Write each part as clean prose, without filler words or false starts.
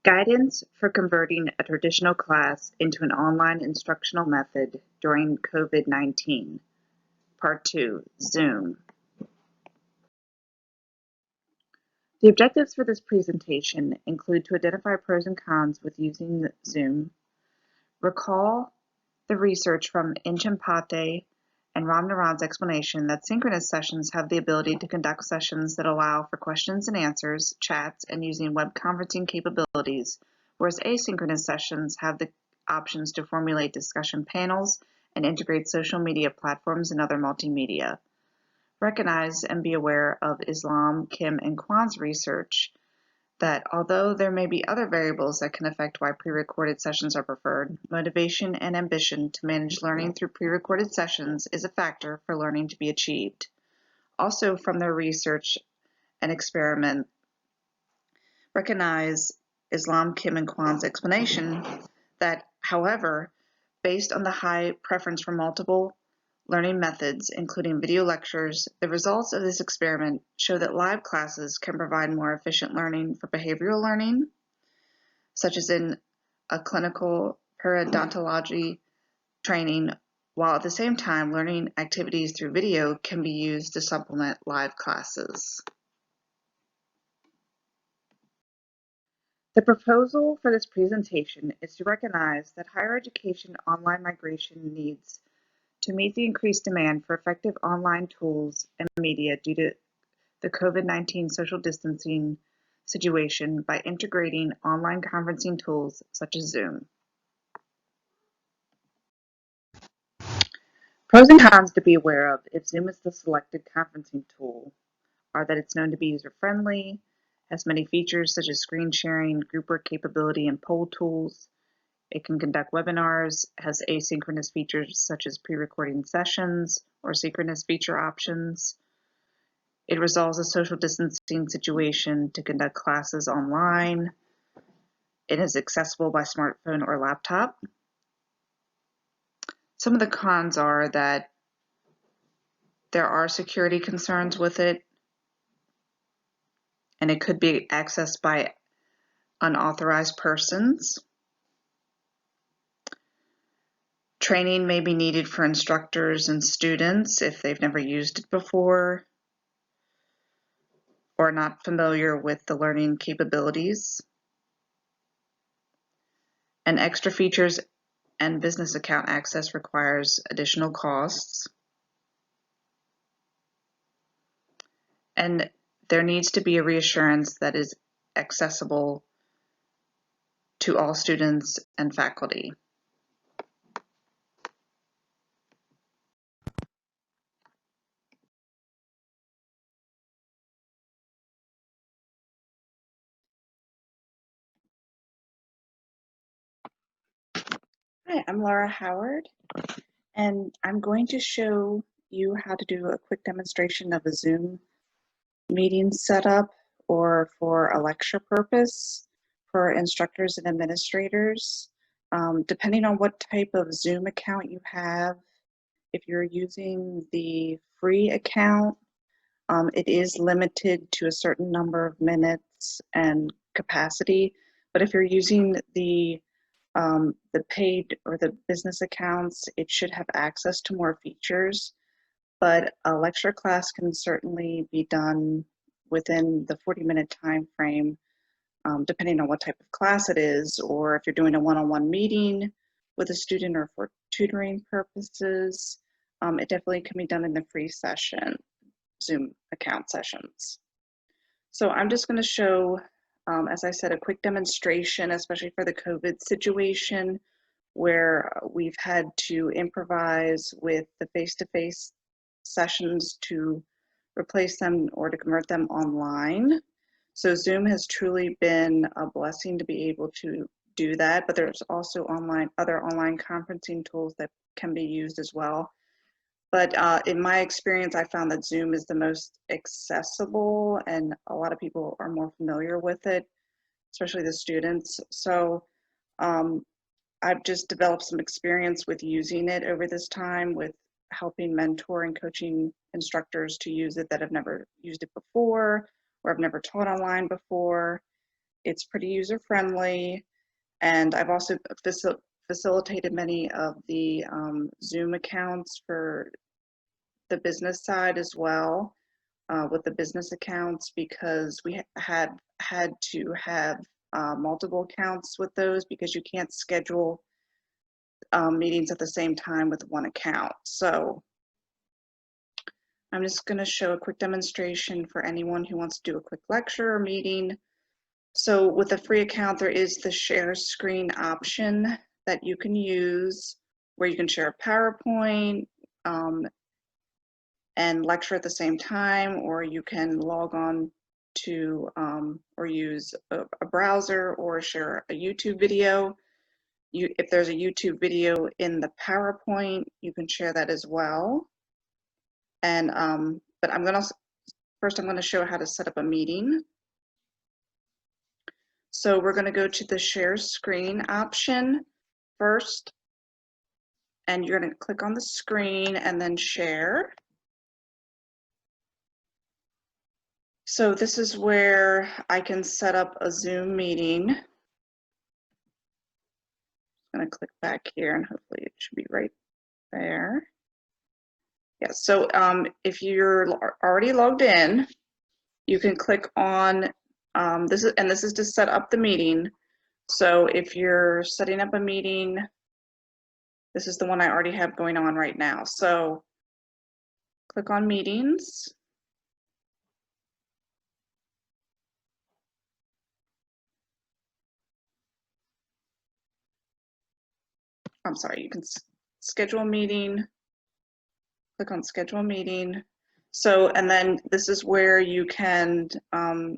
Guidance for converting a traditional class into an online instructional method during COVID-19. Part 2, Zoom. The objectives for this presentation include to identify pros and cons with using Zoom, recall the research from Inchimpate and Ramnaran's explanation that synchronous sessions have the ability to conduct sessions that allow for questions and answers, chats, and using web conferencing capabilities, whereas asynchronous sessions have the options to formulate discussion panels and integrate social media platforms and other multimedia. Recognize and be aware of Islam, Kim, and Kwan's research that although there may be other variables that can affect why pre-recorded sessions are preferred, motivation and ambition to manage learning through pre-recorded sessions is a factor for learning to be achieved. Also from their research and experiment, recognize Islam, Kim, and Kwan's explanation that, however, based on the high preference for multiple learning methods, including video lectures, the results of this experiment show that live classes can provide more efficient learning for behavioral learning, such as in a clinical periodontology training, while at the same time learning activities through video can be used to supplement live classes. The proposal for this presentation is to recognize that higher education online migration needs to meet the increased demand for effective online tools and media due to the COVID-19 social distancing situation by integrating online conferencing tools such as Zoom. Pros and cons to be aware of if Zoom is the selected conferencing tool are that it's known to be user-friendly, has many features such as screen sharing, group work capability, and poll tools. It can conduct webinars, has asynchronous features such as pre-recording sessions or synchronous feature options. It resolves a social distancing situation to conduct classes online. It is accessible by smartphone or laptop. Some of the cons are that there are security concerns with it, and it could be accessed by unauthorized persons. Training may be needed for instructors and students if they've never used it before or are not familiar with the learning capabilities. And extra features and business account access requires additional costs. And there needs to be a reassurance that is accessible to all students and faculty. Hi, I'm Laura Howard, and I'm going to show you how to do a quick demonstration of a Zoom meeting setup or for a lecture purpose for instructors and administrators. Depending on what type of Zoom account you have, if you're using the free account, it is limited to a certain number of minutes and capacity. But if you're using the paid or the business accounts, it should have access to more features. But a lecture class can certainly be done within the 40-minute time frame, depending on what type of class it is, or if you're doing a one-on-one meeting with a student or for tutoring purposes, it definitely can be done in the free session, Zoom account sessions. So I'm just going to show, as I said, a quick demonstration, especially for the COVID situation, where we've had to improvise with the face-to-face sessions to replace them or to convert them online. So Zoom has truly been a blessing to be able to do that, but there's also other online conferencing tools that can be used as well. But in my experience, I found that Zoom is the most accessible and a lot of people are more familiar with it, especially the students. So I've just developed some experience with using it over this time with helping mentor and coaching instructors to use it that have never used it before or have never taught online before. it's pretty user-friendly, and I've also facilitated many of the Zoom accounts for the business side as well, with the business accounts, because we had to have multiple accounts with those, because you can't schedule meetings at the same time with one account. So I'm just going to show a quick demonstration for anyone who wants to do a quick lecture or meeting. So with a free account, there is the share screen option that you can use, where you can share a PowerPoint and lecture at the same time, or you can log on to or use a browser, or share a YouTube video. If there's a YouTube video in the PowerPoint, you can share that as well. And but first I'm going to show how to set up a meeting. So we're going to go to the share screen option first, and you're going to click on the screen and then share. So this is where I can set up a Zoom meeting. I'm going to click back here, and hopefully it should be right there. Yeah, so if you're already logged in, you can click on this is to set up the meeting. So if you're setting up a meeting, this is the one I already have going on right now. So click on meetings. I'm sorry, you can schedule a meeting, click on schedule a meeting. So, and then this is where you can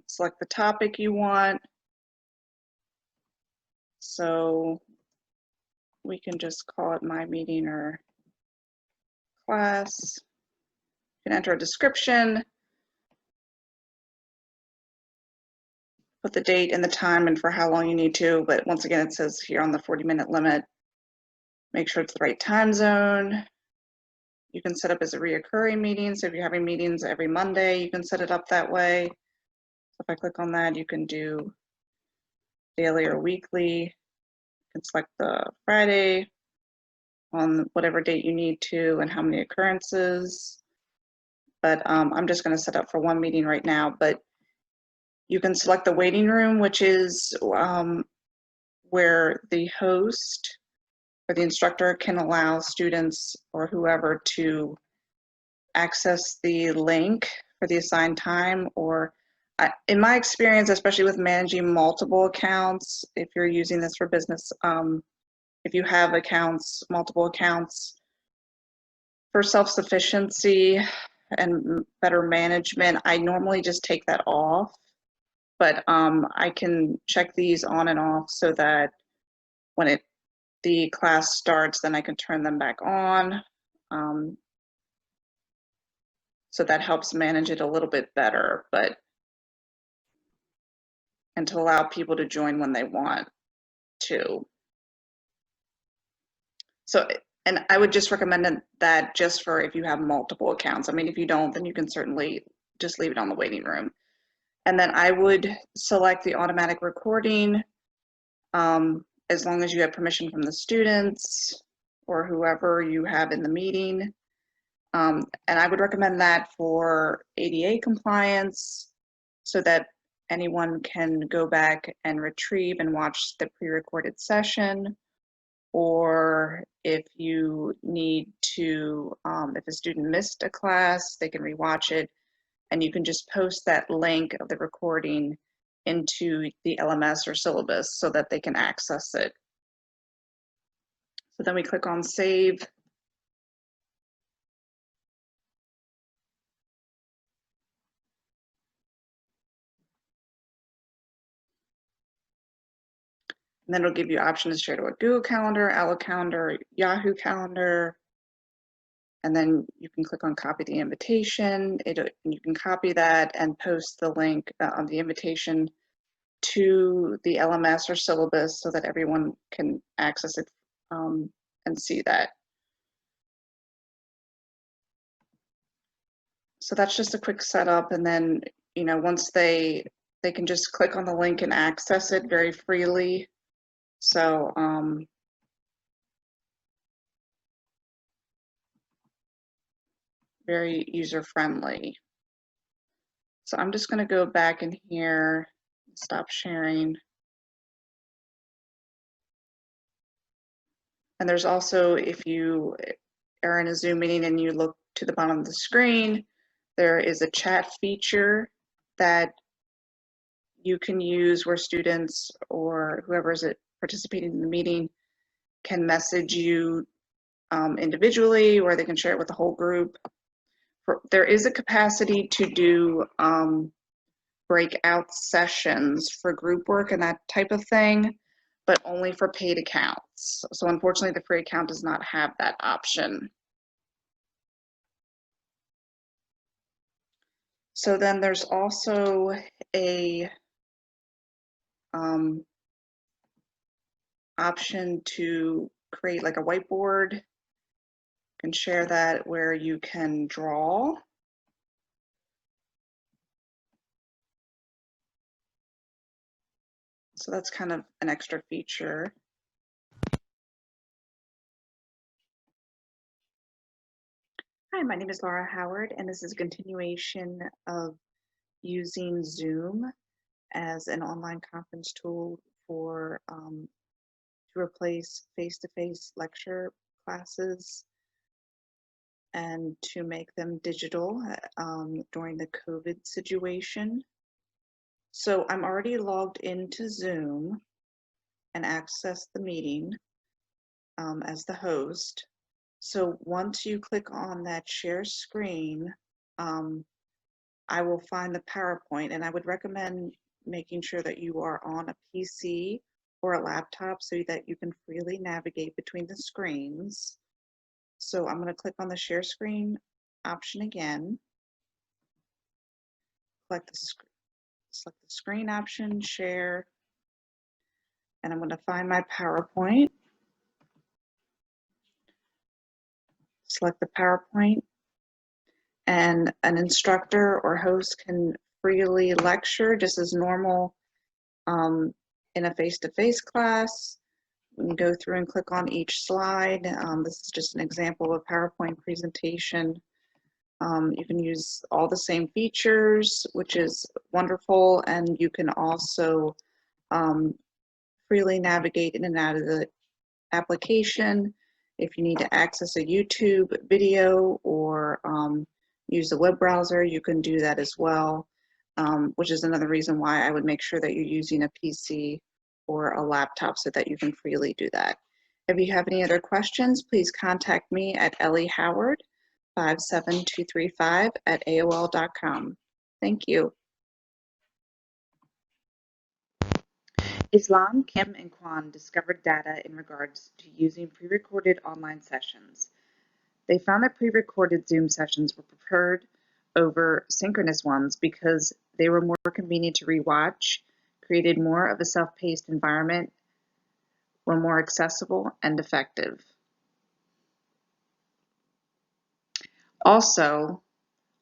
select the topic you want. So we can just call it my meeting or class. You can enter a description, put the date and the time and for how long you need to, but once again, it says here on the 40-minute limit, make sure it's the right time zone. You can set up as a reoccurring meeting. So if you're having meetings every Monday, you can set it up that way. So if I click on that, you can do daily or weekly. You can select the Friday on whatever date you need to and how many occurrences. But I'm just going to set up for one meeting right now. But you can select the waiting room, which is where the host or the instructor can allow students or whoever to access the link for the assigned time. Or in my experience, especially with managing multiple accounts, if you're using this for business, if you have accounts, multiple accounts, for self-sufficiency and better management, I normally just take that off. But I can check these on and off so that when the class starts, then I can turn them back on. So that helps manage it a little bit better, and to allow people to join when they want to. So, and I would just recommend that just for if you have multiple accounts. I mean, if you don't, then you can certainly just leave it on the waiting room. And then I would select the automatic recording as long as you have permission from the students or whoever you have in the meeting. And I would recommend that for ADA compliance, so that anyone can go back and retrieve and watch the pre-recorded session. Or if you need to, if a student missed a class, they can rewatch it, and you can just post that link of the recording into the LMS or syllabus so that they can access it. So then we click on save. And then it'll give you options to share to a Google Calendar, Outlook Calendar, Yahoo Calendar. And then you can click on copy the invitation. You can copy that and post the link of the invitation to the LMS or syllabus so that everyone can access it and see that. So that's just a quick setup. And then, once they they can just click on the link and access it very freely. So very user-friendly. So I'm just going to go back in here, stop sharing. And there's also, if you are in a Zoom meeting and you look to the bottom of the screen, there is a chat feature that you can use where students or whoever is participating in the meeting can message you individually, or they can share it with the whole group. There is a capacity to do breakout sessions for group work and that type of thing, but only for paid accounts. So unfortunately, the free account does not have that option. So then there's also a option to create like a whiteboard. You can share that where you can draw. So that's kind of an extra feature. Hi, my name is Laura Howard, and this is a continuation of using Zoom as an online conference tool for to replace face-to-face lecture classes and to make them digital during the COVID situation. So I'm already logged into Zoom and access the meeting as the host. So once you click on that share screen, I will find the PowerPoint, and I would recommend making sure that you are on a PC or a laptop so that you can freely navigate between the screens. So I'm going to click on the share screen option again, select the screen option, share, and I'm going to find my PowerPoint, select the PowerPoint, and an instructor or host can freely lecture just as normal in a face-to-face class. You can go through and click on each slide. This is just an example of a PowerPoint presentation. You can use all the same features, which is wonderful, and you can also freely navigate in and out of the application. If you need to access a YouTube video or use the web browser, you can do that as well, which is another reason why I would make sure that you're using a PC or a laptop so that you can freely do that. If you have any other questions, please contact me at ellihoward57235@aol.com. Thank you. Islam, Kim, and Kwan discovered data in regards to using pre-recorded online sessions. They found that pre-recorded Zoom sessions were preferred over synchronous ones because they were more convenient to rewatch, created more of a self-paced environment, were more accessible and effective. Also,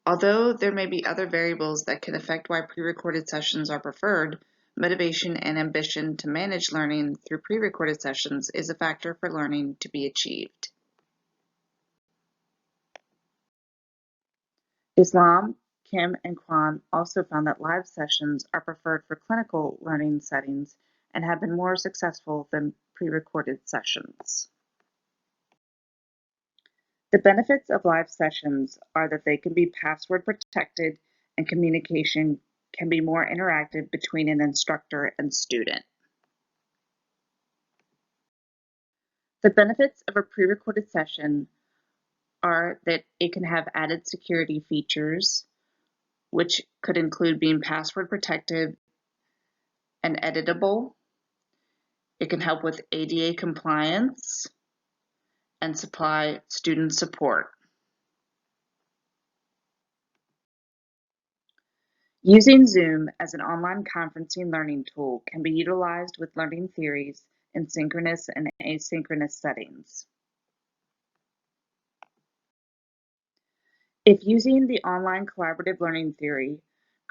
although there may be other variables that can affect why pre-recorded sessions are preferred, motivation and ambition to manage learning through pre-recorded sessions is a factor for learning to be achieved. Islam, Kim, and Kwan also found that live sessions are preferred for clinical learning settings and have been more successful than pre-recorded sessions. The benefits of live sessions are that they can be password protected and communication can be more interactive between an instructor and student. The benefits of a pre-recorded session are that it can have added security features, which could include being password protected and editable. It can help with ADA compliance and supply student support. Using Zoom as an online conferencing learning tool can be utilized with learning theories in synchronous and asynchronous settings. If using the online collaborative learning theory,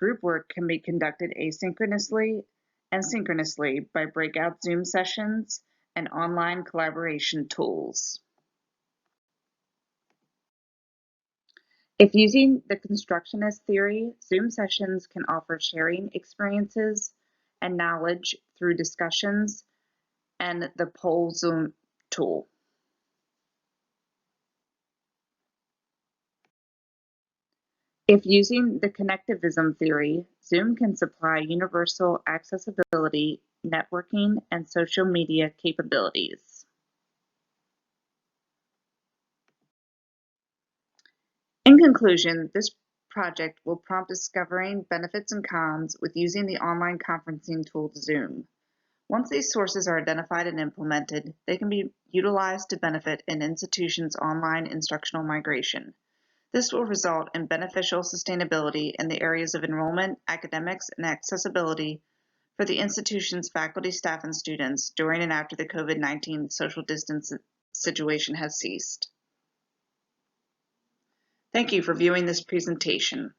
Group work can be conducted asynchronously and synchronously by breakout Zoom sessions and online collaboration tools. If using the constructionist theory, Zoom sessions can offer sharing experiences and knowledge through discussions and the poll Zoom tool. If using the connectivism theory, Zoom can supply universal accessibility, networking, and social media capabilities. In conclusion, this project will prompt discovering benefits and cons with using the online conferencing tool Zoom. Once these sources are identified and implemented, they can be utilized to benefit an institution's online instructional migration. This will result in beneficial sustainability in the areas of enrollment, academics, and accessibility for the institution's faculty, staff, and students during and after the COVID-19 social distance situation has ceased. Thank you for viewing this presentation.